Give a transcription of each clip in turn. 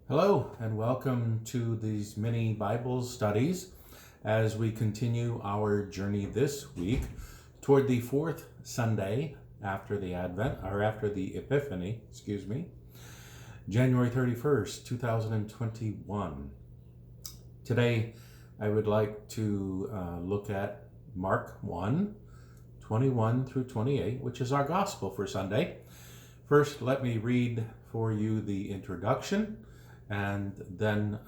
Hello, and welcome to these mini Bible studies as we continue our journey this week toward the fourth Sunday after the Epiphany, January 31st, 2021. Today, I would like to look at Mark 1, 21 through 28, which is our gospel for Sunday. First, let me read for you the introduction and then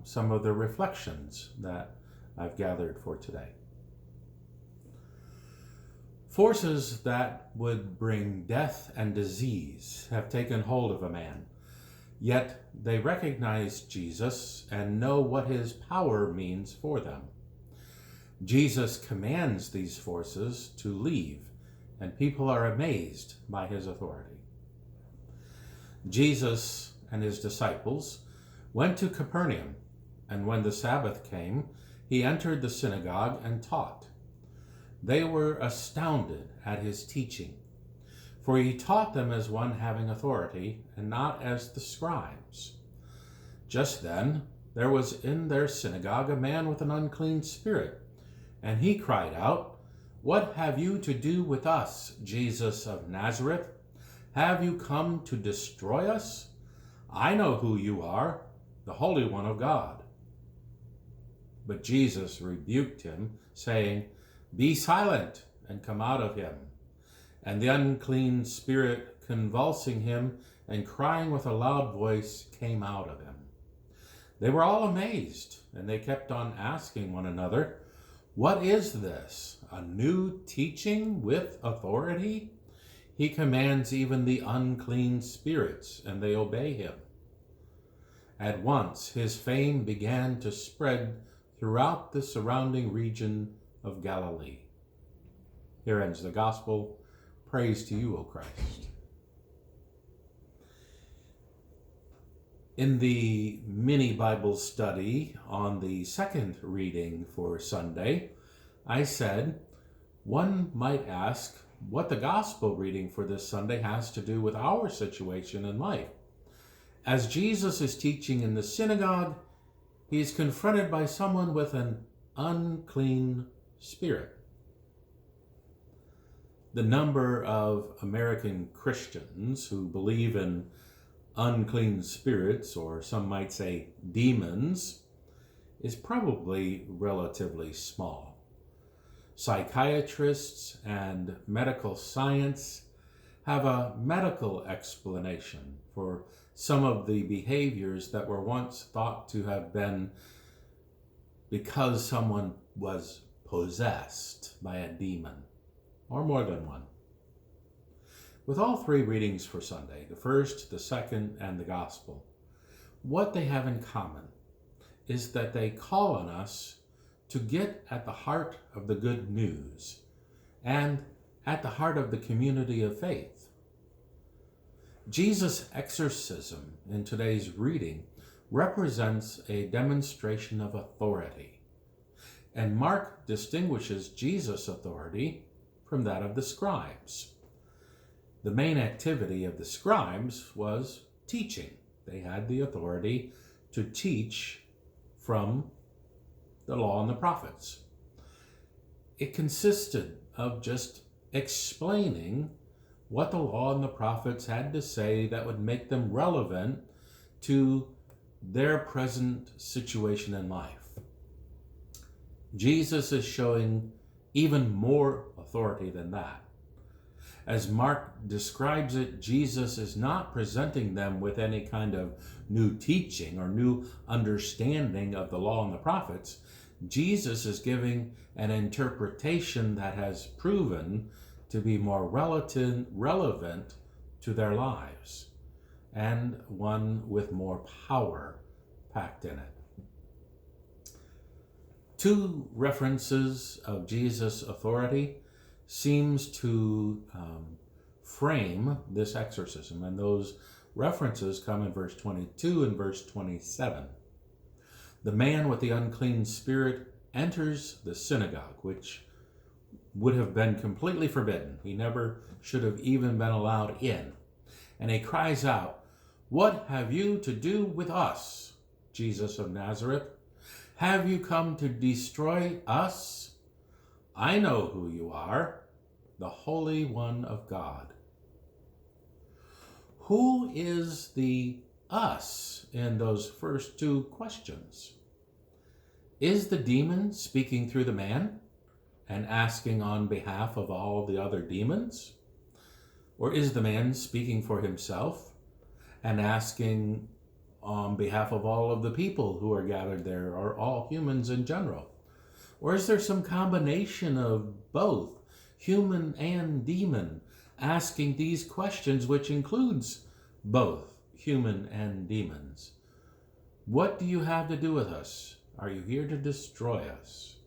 some of the reflections that I've gathered for today. Forces that would bring death and disease have taken hold of a man, yet they recognize Jesus and know what his power means for them. Jesus commands these forces to leave, and people are amazed by his authority. Jesus and his disciples went to Capernaum, and when the Sabbath came, he entered the synagogue and taught. They were astounded at his teaching, for he taught them as one having authority, and not as the scribes. Just then there was in their synagogue a man with an unclean spirit, and he cried out, "What have you to do with us, Jesus of Nazareth? Have you come to destroy us? I know who you are, the Holy One of God." But Jesus rebuked him, saying, "Be silent and come out of him." And the unclean spirit, convulsing him and crying with a loud voice, came out of him. They were all amazed, and they kept on asking one another, "What is this? A new teaching with authority? He commands even the unclean spirits, and they obey him." At once his fame began to spread throughout the surrounding region of Galilee. Here ends the gospel. Praise to you, O Christ. In the mini Bible study on the second reading for Sunday, I said one might ask what the gospel reading for this Sunday has to do with our situation in life. As Jesus is teaching in the synagogue, he is confronted by someone with an unclean spirit. The number of American Christians who believe in unclean spirits, or some might say demons, is probably relatively small. Psychiatrists and medical science have a medical explanation for some of the behaviors that were once thought to have been because someone was possessed by a demon, or more than one. With all three readings for Sunday, the first, the second, and the gospel, what they have in common is that they call on us to get at the heart of the good news and at the heart of the community of faith. Jesus' exorcism in today's reading represents a demonstration of authority, and Mark distinguishes Jesus' authority from that of the scribes. The main activity of the scribes was teaching. They had the authority to teach from the law and the prophets. It consisted of just explaining what the law and the prophets had to say that would make them relevant to their present situation in life. Jesus is showing even more authority than that. As Mark describes it, Jesus is not presenting them with any kind of new teaching or new understanding of the law and the prophets. Jesus is giving an interpretation that has proven to be more relevant to their lives, and one with more power packed in it. Two references of Jesus' authority seems to frame this exorcism, and those references come in verse 22 and verse 27. The man with the unclean spirit enters the synagogue, which would have been completely forbidden. He never should have even been allowed in. And he cries out, What have you to do with us, Jesus of Nazareth? Have you come to destroy us? I know who you are, the Holy One of God. Who is the us in those first two questions? Is the demon speaking through the man and asking on behalf of all the other demons? Or is the man speaking for himself and asking on behalf of all of the people who are gathered there, or all humans in general? Or is there some combination of both, human and demon, asking these questions, which includes both human and demons? What do you have to do with us? Are you here to destroy us?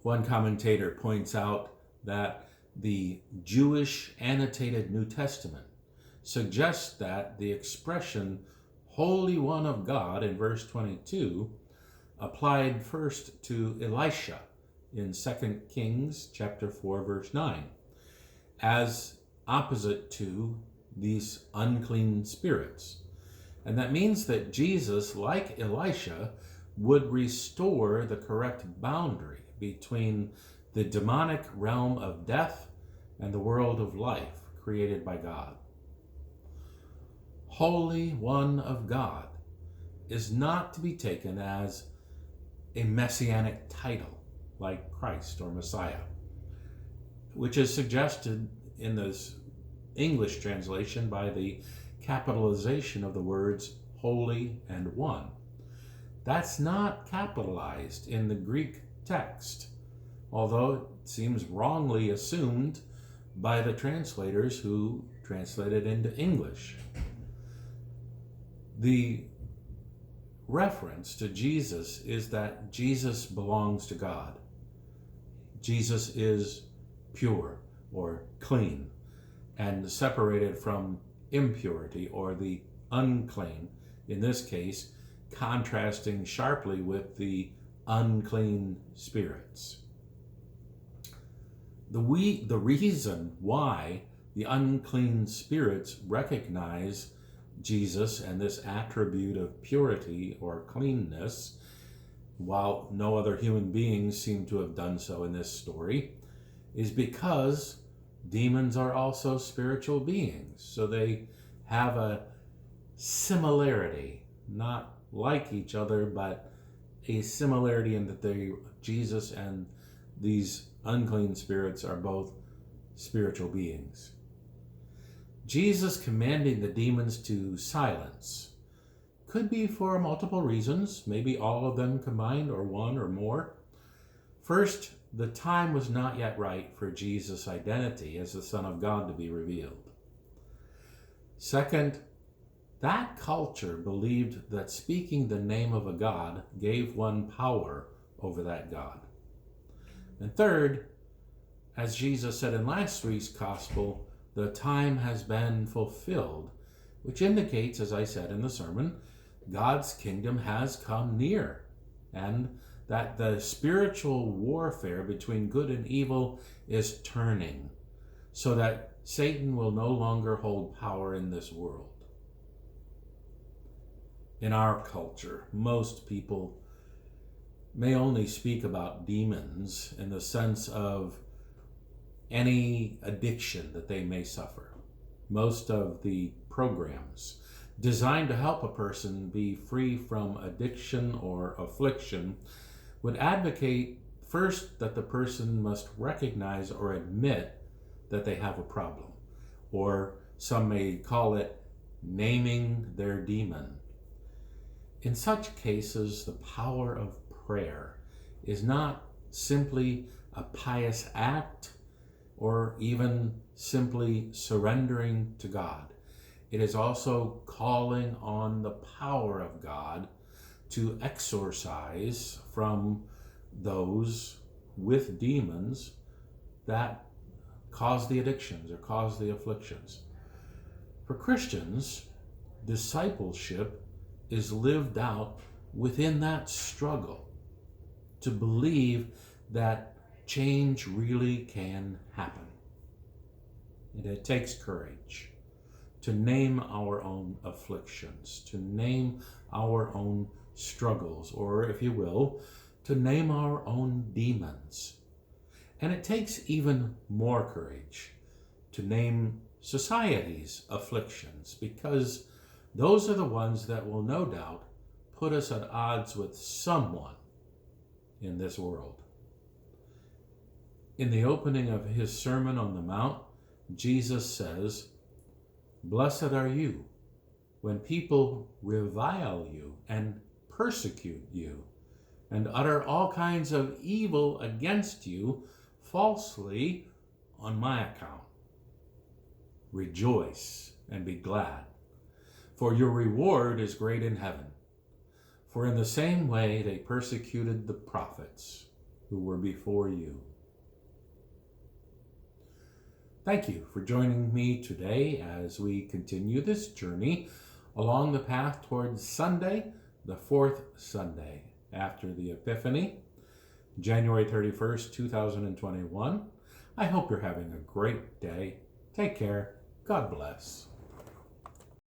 One commentator points out that the Jewish annotated New Testament suggests that the expression Holy One of God in verse 22 applied first to Elisha in 2 Kings chapter 4 verse 9 as opposite to these unclean spirits. And that means that Jesus, like Elisha, would restore the correct boundary between the demonic realm of death and the world of life created by God. Holy One of God is not to be taken as a messianic title like Christ or Messiah, which is suggested in this English translation by the capitalization of the words holy and one. That's not capitalized in the Greek text, although it seems wrongly assumed by the translators who translated into English. The reference to Jesus is that Jesus belongs to God. Jesus is pure or clean and separated from impurity or the unclean, in this case, contrasting sharply with the unclean spirits. The reason why the unclean spirits recognize Jesus and this attribute of purity or cleanness, while no other human beings seem to have done so in this story, is because demons are also spiritual beings. So they have a similarity, not like each other, but a similarity in that Jesus and these unclean spirits are both spiritual beings. Jesus commanding the demons to silence could be for multiple reasons, maybe all of them combined or one or more. First, the time was not yet right for Jesus' identity as the Son of God to be revealed. Second, that culture believed that speaking the name of a god gave one power over that god. And third, as Jesus said in last week's gospel, the time has been fulfilled, which indicates, as I said in the sermon, God's kingdom has come near, and that the spiritual warfare between good and evil is turning, so that Satan will no longer hold power in this world. In our culture, most people may only speak about demons in the sense of any addiction that they may suffer. Most of the programs designed to help a person be free from addiction or affliction would advocate first that the person must recognize or admit that they have a problem, or some may call it naming their demon. In such cases, the power of prayer is not simply a pious act or even simply surrendering to God. It is also calling on the power of God to exorcise from those with demons that cause the addictions or cause the afflictions. For Christians, discipleship is lived out within that struggle to believe that change really can happen. And it takes courage. to name our own afflictions, to name our own struggles, or if you will, to name our own demons. And it takes even more courage to name society's afflictions, because those are the ones that will no doubt put us at odds with someone in this world. In the opening of his Sermon on the Mount, Jesus says, "Blessed are you when people revile you and persecute you and utter all kinds of evil against you falsely on my account. Rejoice and be glad, for your reward is great in heaven. For in the same way they persecuted the prophets who were before you." Thank you for joining me today as we continue this journey along the path towards Sunday, the fourth Sunday after the Epiphany, January 31st, 2021. I hope you're having a great day. Take care. God bless.